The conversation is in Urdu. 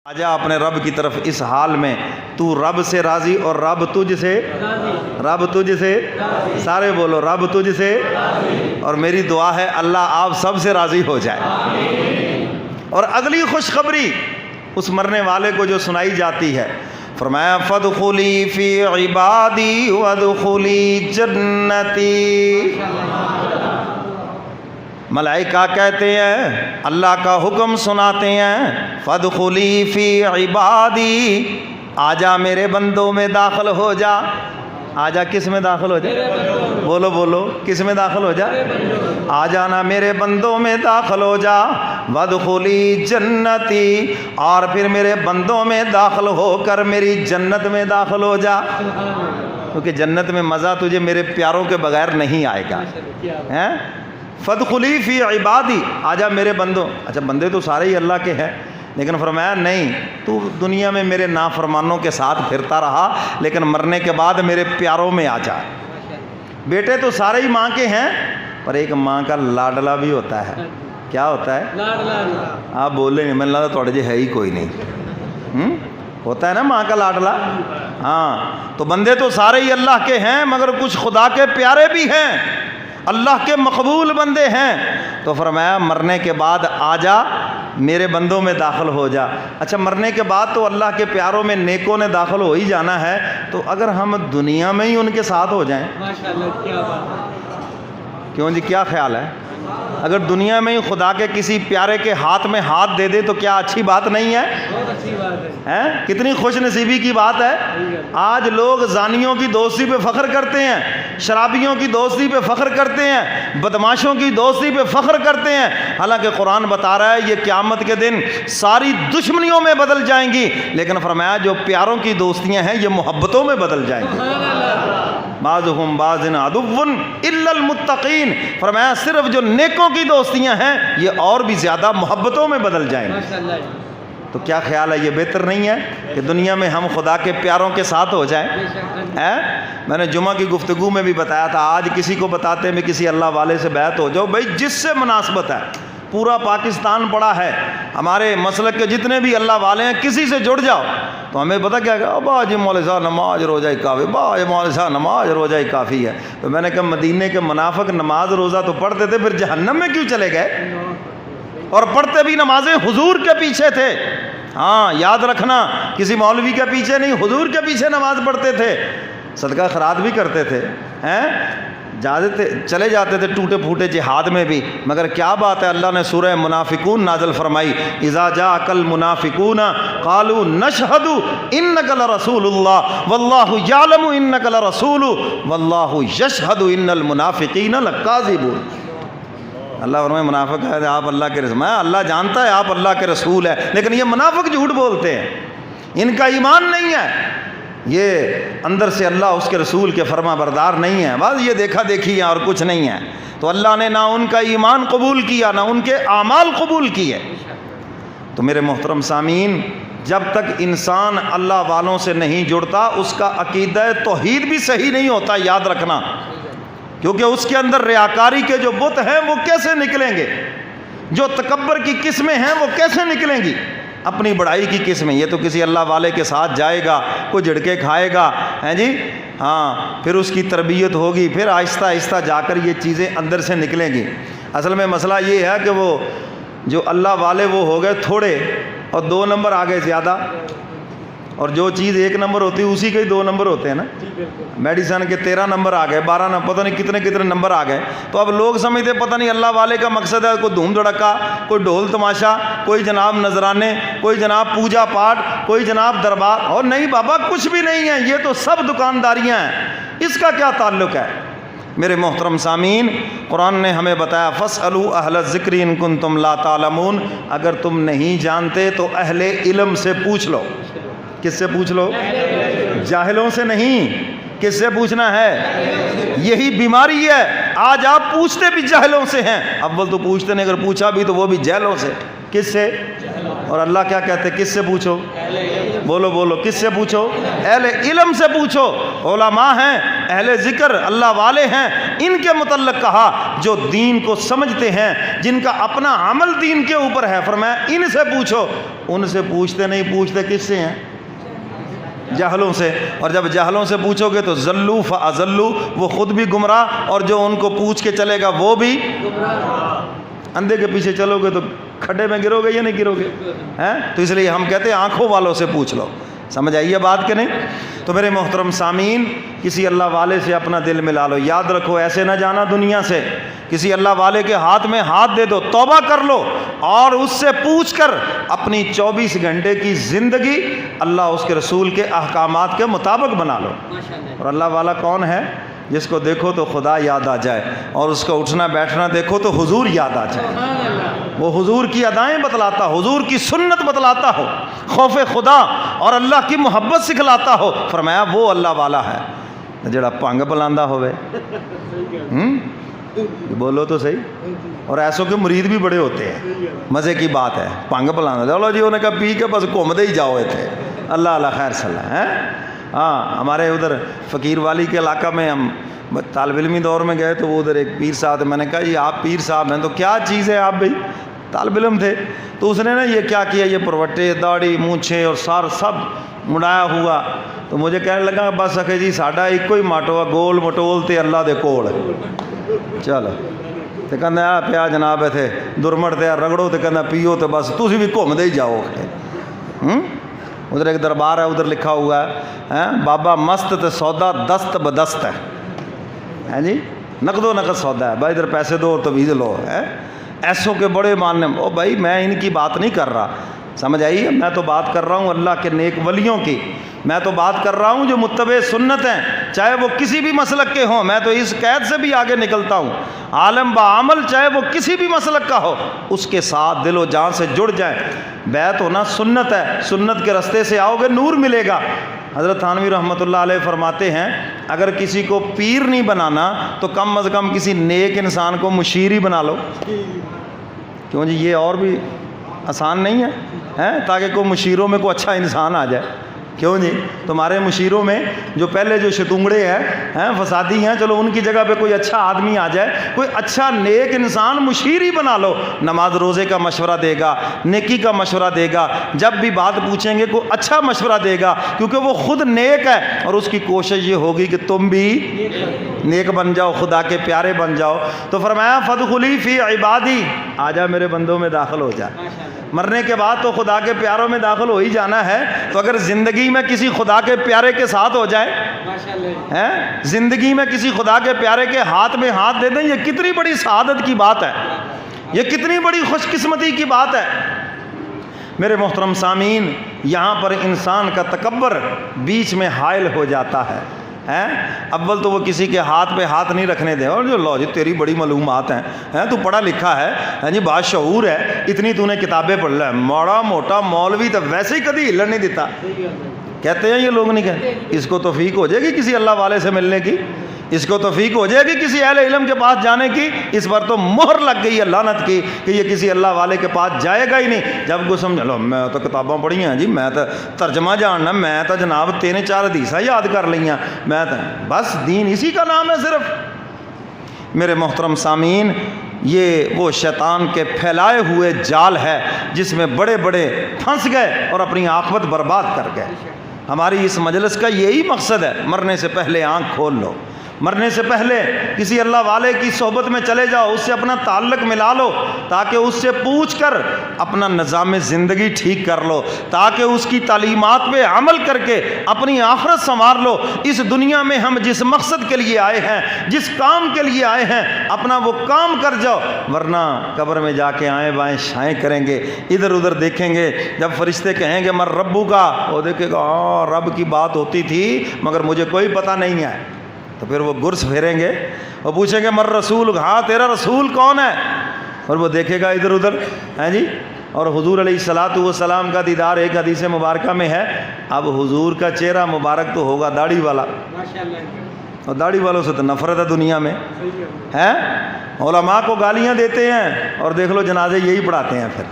آجا اپنے رب کی طرف اس حال میں تو رب سے راضی اور رب تجھ سے سارے بولو رب تجھ سے، اور میری دعا ہے اللہ آپ سب سے راضی ہو جائے۔ اور اگلی خوشخبری اس مرنے والے کو جو سنائی جاتی ہے، فرمایا فادخلی فی عبادی وادخلی جنتی۔ ملائکہ کہتے ہیں، اللہ کا حکم سناتے ہیں، فادخلی فی عبادی، آجا میرے بندوں میں داخل ہو جا۔ آجا کس میں داخل ہو جا؟ بولو بولو، کس میں داخل ہو جا؟ آ جانا میرے بندوں میں داخل ہو جا، وادخلی جنتی، اور پھر میرے بندوں میں داخل ہو کر میری جنت میں داخل ہو جا، کیونکہ جنت میں مزہ تجھے میرے پیاروں کے بغیر نہیں آئے گا۔ فادخلی فی عبادی، آجا میرے بندوں۔ اچھا بندے تو سارے ہی اللہ کے ہیں، لیکن فرمایا نہیں، تو دنیا میں میرے نافرمانوں کے ساتھ پھرتا رہا، لیکن مرنے کے بعد میرے پیاروں میں آ جا۔ بیٹے تو سارے ہی ماں کے ہیں، پر ایک ماں کا لاڈلا بھی ہوتا ہے۔ کیا ہوتا ہے؟ آپ بولے نہیں، میں نے لگا تھوڑے جی ہے ہی کوئی نہیں۔ ہوتا ہے نا ماں کا لاڈلا۔ ہاں، تو بندے تو سارے ہی اللہ کے ہیں، مگر کچھ خدا کے پیارے بھی ہیں، اللہ کے مقبول بندے ہیں۔ تو فرمایا مرنے کے بعد آ جا میرے بندوں میں داخل ہو جا۔ اچھا مرنے کے بعد تو اللہ کے پیاروں میں نیکوں نے داخل ہو ہی جانا ہے، تو اگر ہم دنیا میں ہی ان کے ساتھ ہو جائیں، کیوں جی کیا خیال ہے؟ اگر دنیا میں ہی خدا کے کسی پیارے کے ہاتھ میں ہاتھ دے دے تو کیا اچھی بات نہیں ہے؟ بہت اچھی بات ہے۔ کتنی خوش نصیبی کی بات ہے۔ آج لوگ زانیوں کی دوستی پہ فخر کرتے ہیں، شرابیوں کی دوستی پہ فخر کرتے ہیں، بدماشوں کی دوستی پہ فخر کرتے ہیں، حالانکہ قرآن بتا رہا ہے یہ قیامت کے دن ساری دشمنیوں میں بدل جائیں گی، لیکن فرمایا جو پیاروں کی دوستیاں ہیں یہ محبتوں میں بدل جائیں گی۔ بعضهم بعض عدو الا المتقین، فرمایا صرف جو نیکوں کی دوستیاں ہیں یہ اور بھی زیادہ محبتوں میں بدل جائیں گی۔ تو کیا خیال ہے، یہ بہتر نہیں ہے کہ دنیا میں ہم خدا کے پیاروں کے ساتھ ہو جائیں؟ میں نے جمعہ کی گفتگو میں بھی بتایا تھا، آج کسی کو بتاتے میں کسی اللہ والے سے بیعت ہو جاؤ، بھائی جس سے مناسبت ہے، پورا پاکستان پڑا ہے، ہمارے مسلک کے جتنے بھی اللہ والے ہیں کسی سے جڑ جاؤ، تو ہمیں پتہ کیا کہ باجی مولوی صاحب نماز روزہ ہی کافی، باجی مولوی صاحب نماز روزہ ہی کافی ہے۔ تو میں نے کہا مدینے کے منافق نماز روزہ تو پڑھتے تھے، پھر جہنم میں کیوں چلے گئے؟ اور پڑھتے بھی نمازیں حضور کے پیچھے تھے۔ ہاں یاد رکھنا، کسی مولوی کے پیچھے نہیں، حضور کے پیچھے نماز پڑھتے تھے، صدقہ خیرات بھی کرتے تھے، چلے جاتے تھے ٹوٹے پھوٹے جہاد میں بھی، مگر کیا بات ہے، اللہ نے سورہ منافقون نازل فرمائی، اذا جاءک المنافقون قالوا نشہد انک لرسول اللہ واللہ یعلم انک لرسول واللہ یشہد ان المنافقین لکاذبون۔ اللہ فرمائے منافق ہے آپ اللہ کے رسول، میں اللہ جانتا ہے آپ اللہ کے رسول ہے، لیکن یہ منافق جھوٹ بولتے ہیں، ان کا ایمان نہیں ہے، یہ اندر سے اللہ اس کے رسول کے فرما بردار نہیں ہے، بس یہ دیکھا دیکھی ہے اور کچھ نہیں ہے۔ تو اللہ نے نہ ان کا ایمان قبول کیا نہ ان کے اعمال قبول کیے۔ تو میرے محترم سامعین، جب تک انسان اللہ والوں سے نہیں جڑتا اس کا عقیدہ توحید بھی صحیح نہیں ہوتا، یاد رکھنا، کیونکہ اس کے اندر ریاکاری کے جو بت ہیں وہ کیسے نکلیں گے، جو تکبر کی قسمیں ہیں وہ کیسے نکلیں گی، اپنی بڑائی کی قسمیں۔ یہ تو کسی اللہ والے کے ساتھ جائے گا، کوئی جھڑکے کھائے گا، ہیں جی، ہاں، پھر اس کی تربیت ہوگی، پھر آہستہ آہستہ جا کر یہ چیزیں اندر سے نکلیں گی۔ اصل میں مسئلہ یہ ہے کہ وہ جو اللہ والے وہ ہو گئے تھوڑے اور 2 نمبر آ گئے زیادہ، اور جو چیز 1 نمبر ہوتی ہے اسی کے ہی 2 نمبر ہوتے ہیں نا۔ میڈیسن کے 13 نمبر آ گئے، 12 نمبر، پتہ نہیں کتنے نمبر آ گئے۔ تو اب لوگ سمجھتے پتہ نہیں اللہ والے کا مقصد ہے کوئی دھوم دھڑکا، کوئی ڈھول تماشا، کوئی جناب نذرانے، کوئی جناب پوجا پاٹ، کوئی جناب دربار، اور نہیں بابا کچھ بھی نہیں ہے، یہ تو سب دکانداریاں ہیں، اس کا کیا تعلق ہے؟ میرے محترم سامعین، قرآن نے ہمیں بتایا فاسألوا اہل الذکر ان کنتم لا تعلمون، اگر تم نہیں جانتے تو اہل علم سے پوچھ لو۔ کس سے پوچھ لو؟ جاہلوں سے نہیں، کس سے پوچھنا ہے؟ یہی بیماری ہے، آج آپ پوچھتے بھی جاہلوں سے ہیں، اول تو پوچھتے نہیں، اگر پوچھا بھی تو وہ بھی جاہلوں سے۔ کس سے؟ اور اللہ کیا کہتے ہیں، کس سے پوچھو؟ بولو بولو، کس سے پوچھو؟ اہل علم سے پوچھو۔ علماء ہیں، اہل ذکر اللہ والے ہیں، ان کے متعلق کہا جو دین کو سمجھتے ہیں، جن کا اپنا عمل دین کے اوپر ہے۔ فرمایا ان سے پوچھو۔ ان سے پوچھتے نہیں، پوچھتے کس سے ہیں؟ جاہلوں سے۔ اور جب جاہلوں سے پوچھو گے تو ذلوا فاضلوا، وہ خود بھی گمراہ اور جو ان کو پوچھ کے چلے گا وہ بھی گمراہ۔ اندھے کے پیچھے چلو گے تو کھڈے میں گرو گے یا نہیں گرو گے؟ ہیں؟ تو اس لیے ہم کہتے ہیں آنکھوں والوں سے پوچھ لو۔ سمجھ آئیے بات کہ نہیں؟ تو میرے محترم سامعین، کسی اللہ والے سے اپنا دل ملا لو۔ یاد رکھو ایسے نہ جانا دنیا سے، کسی اللہ والے کے ہاتھ میں ہاتھ دے دو، توبہ کر لو اور اس سے پوچھ کر اپنی 24 گھنٹے کی زندگی اللہ اس کے رسول کے احکامات کے مطابق بنا لو۔ اور اللہ والا کون ہے؟ جس کو دیکھو تو خدا یاد آ جائے اور اس کا اٹھنا بیٹھنا دیکھو تو حضور یاد آ جائے۔ وہ حضور کی ادائیں بتلاتا ہو، حضور کی سنت بتلاتا ہو، خوف خدا اور اللہ کی محبت سکھلاتا ہو۔ فرمایا وہ اللہ والا ہے جڑا پنگ پلاندا ہوئے۔ بولو تو صحیح۔ اور ایسوں کے مرید بھی بڑے ہوتے ہیں، مزے کی بات ہے۔ پنگ پلاندا، چلو جی انہیں کہا پی کے بس گھومتے ہی جاؤ تھے۔ اللہ اللہ خیر صلاح ہے۔ ہاں ہمارے ادھر فقیر والی کے علاقہ میں ہم طالب علمی دور میں گئے تو وہ ادھر ایک پیر صاحب تھے۔ میں نے کہا جی آپ پیر صاحب ہیں تو کیا چیز ہے آپ بھائی؟ طالب علم تھے تو اس نے نا یہ کیا کیا، یہ پروٹے داڑھی مونچھیں اور سب مڑایا ہوا۔ تو مجھے کہنے لگا بس اکھے جی ساڈا ایک ہی ماٹو ہے، گول مٹول تے اللہ دے کول۔ چلو تو کہنا پیا جناب اتنے درمڑ تے رگڑو تو کہنا پیو تو بس تسی بھی گھومتے ہی جاؤ۔ ادھر ایک دربار ہے، ادھر لکھا ہوا ہے بابا مست تے سودا دست بدست ہے جی، نقد و نقد سودا ہے بھائی، ادھر پیسے دو اور تویز لو ہے۔ ایسوں کے بڑے ماننے، او بھائی میں ان کی بات نہیں کر رہا، سمجھ آئی؟ میں تو بات کر رہا ہوں اللہ کے نیک ولیوں کی، میں تو بات کر رہا ہوں جو متبع سنت ہیں، چاہے وہ کسی بھی مسلک کے ہوں۔ میں تو اس قید سے بھی آگے نکلتا ہوں، عالم بعمل چاہے وہ کسی بھی مسلک کا ہو، اس کے ساتھ دل و جان سے جڑ جائیں۔ بیعت ہونا سنت ہے، سنت کے رستے سے آؤ گے نور ملے گا۔ حضرت تھانوی رحمۃ اللہ علیہ فرماتے ہیں اگر کسی کو پیر نہیں بنانا تو کم از کم کسی نیک انسان کو مشیر ہی بنا لو۔ کیوں جی یہ اور بھی آسان نہیں ہے تاکہ کوئی مشیروں میں کوئی اچھا انسان آ جائے۔ کیوں جی تمہارے مشیروں میں جو پہلے جو شتونگڑے ہیں فسادی ہیں، چلو ان کی جگہ پہ کوئی اچھا آدمی آ جائے، کوئی اچھا نیک انسان مشیر ہی بنا لو۔ نماز روزے کا مشورہ دے گا، نیکی کا مشورہ دے گا، جب بھی بات پوچھیں گے کوئی اچھا مشورہ دے گا، کیونکہ وہ خود نیک ہے اور اس کی کوشش یہ ہوگی کہ تم بھی نیک بن جاؤ، خدا کے پیارے بن جاؤ۔ تو فرمایا فادخلی فی عبادی، آ جا میرے بندوں میں داخل ہو جا۔ مرنے کے بعد تو خدا کے پیاروں میں داخل ہو ہی جانا ہے، تو اگر زندگی میں کسی خدا کے پیارے کے ساتھ ہو جائے، زندگی میں کسی خدا کے پیارے کے ہاتھ میں ہاتھ دے دیں، یہ کتنی بڑی سعادت کی بات ہے، یہ کتنی بڑی خوش قسمتی کی بات ہے۔ میرے محترم سامعین، یہاں پر انسان کا تکبر بیچ میں حائل ہو جاتا ہے۔ اول تو وہ کسی کے ہاتھ پہ ہاتھ نہیں رکھنے دیں، اور جو لو جی تیری بڑی معلومات ہیں، تو پڑھا لکھا ہے جی، باشعور ہے، اتنی تو نے کتابیں پڑھ لیں، موڑا موٹا مولوی تو ویسے ہی کبھی ہلن نہیں دیتا، کہتے ہیں یہ لوگ نہیں کہتے۔ اس کو توفیق ہو جائے گی کسی اللہ والے سے ملنے کی، اس کو توفیق ہو جائے گی کسی اہل علم کے پاس جانے کی، اس پر تو مہر لگ گئی ہے لعنت کی کہ یہ کسی اللہ والے کے پاس جائے گا ہی نہیں۔ جب کو سمجھ لو میں تو کتاباں پڑھی ہیں جی، میں تو ترجمہ جاننا، میں تو جناب 3-4 حدیثاں یاد کر لیا، میں تو بس دین اسی کا نام ہے صرف۔ میرے محترم سامعین، یہ وہ شیطان کے پھیلائے ہوئے جال ہے جس میں بڑے بڑے پھنس گئے اور اپنی عاقبت برباد کر گئے۔ ہماری اس مجلس کا یہی مقصد ہے، مرنے سے پہلے آنکھ کھول لو، مرنے سے پہلے کسی اللہ والے کی صحبت میں چلے جاؤ، اس سے اپنا تعلق ملا لو تاکہ اس سے پوچھ کر اپنا نظام زندگی ٹھیک کر لو، تاکہ اس کی تعلیمات پہ عمل کر کے اپنی آخرت سنوار لو۔ اس دنیا میں ہم جس مقصد کے لیے آئے ہیں، جس کام کے لیے آئے ہیں، اپنا وہ کام کر جاؤ، ورنہ قبر میں جا کے آئیں بائیں شائیں کریں گے، ادھر ادھر دیکھیں گے۔ جب فرشتے کہیں گے مر ربو کا، وہ دیکھے گا ہاں رب کی بات ہوتی تھی مگر مجھے کوئی پتہ نہیں ہے، تو پھر وہ گرس پھیریں گے اور پوچھیں گے مر رسول، ہاں تیرا رسول کون ہے، اور وہ دیکھے گا ادھر ادھر جی۔ اور حضور علیہ الصلاۃ والسلام کا دیدار ایک حدیث مبارکہ میں ہے، اب حضور کا چہرہ مبارک تو ہوگا داڑھی والا، اور داڑھی والوں سے تو نفرت ہے دنیا میں، علماء کو گالیاں دیتے ہیں اور دیکھ لو جنازے یہی پڑھاتے ہیں پھر،